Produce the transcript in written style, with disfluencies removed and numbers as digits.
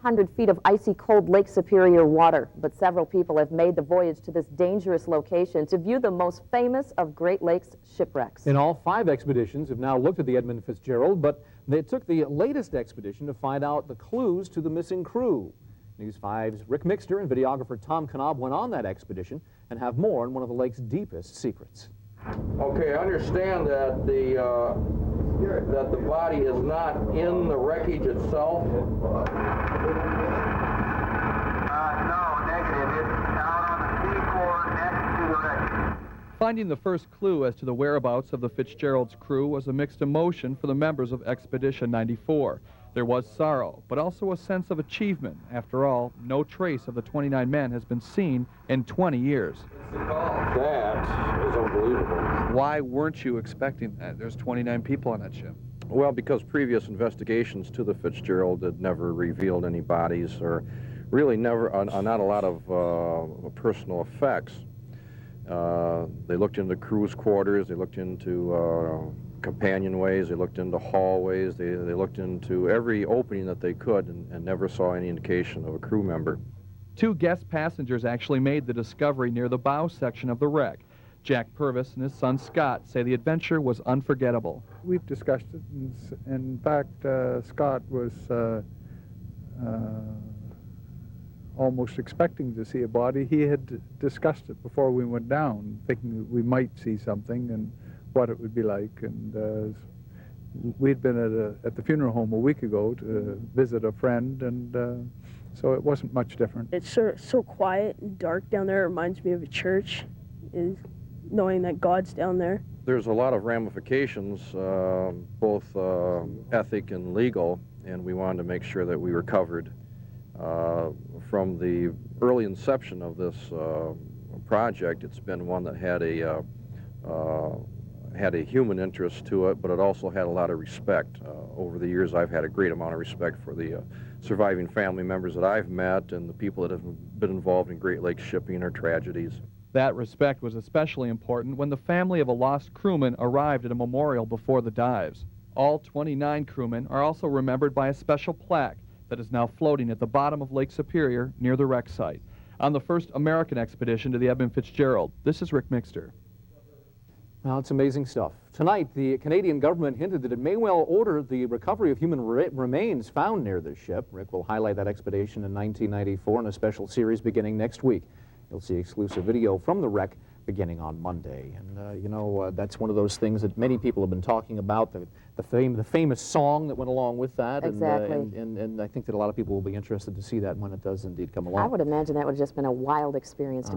500 feet of icy cold Lake Superior water, but several people have made the voyage to this dangerous location to view the most famous of Great Lakes shipwrecks. In all, 5 expeditions have now looked at the Edmund Fitzgerald, but they took the latest expedition to find out the clues to the missing crew. News 5's Ric Mixter and videographer Tom Knob went on that expedition and have more on one of the lake's deepest secrets. Okay, I understand that the body is not in the wreckage itself. No, negative. It's out on the seafloor next to the wreckage. Finding the first clue as to the whereabouts of the Fitzgerald's crew was a mixed emotion for the members of Expedition 94. There was sorrow, but also a sense of achievement. After all, no trace of the 29 men has been seen in 20 years. That is unbelievable. Why weren't you expecting that? There's 29 people on that ship. Well, because previous investigations to the Fitzgerald had never revealed any bodies, or really never, not a lot of personal effects. They looked into crew's quarters, they looked into companionways, they looked into hallways, they looked into every opening that they could and never saw any indication of a crew member. 2 guest passengers actually made the discovery near the bow section of the wreck. Jack Purvis and his son Scott say the adventure was unforgettable. We've discussed it, and in fact, Scott was almost expecting to see a body. He had discussed it before we went down, thinking that we might see something and what it would be like. And we'd been at the funeral home a week ago to visit a friend, and so it wasn't much different. It's so quiet and dark down there. It reminds me of a church, is knowing that God's down there. There's a lot of ramifications, both ethic and legal, and we wanted to make sure that we were covered. From the early inception of this project, it's been one that had a human interest to it, but it also had a lot of respect. Over the years, I've had a great amount of respect for the surviving family members that I've met and the people that have been involved in Great Lakes shipping or tragedies. That respect was especially important when the family of a lost crewman arrived at a memorial before the dives. All 29 crewmen are also remembered by a special plaque that is now floating at the bottom of Lake Superior near the wreck site. On the first American expedition to the Edmund Fitzgerald, this is Ric Mixter. Well, it's amazing stuff. Tonight, the Canadian government hinted that it may well order the recovery of human remains found near the ship. Rick will highlight that expedition in 1994 in a special series beginning next week. You'll see exclusive video from the wreck beginning on Monday. And, you know, that's one of those things that many people have been talking about, the famous song that went along with that. Exactly. And I think that a lot of people will be interested to see that when it does indeed come along. I would imagine that would have just been a wild experience to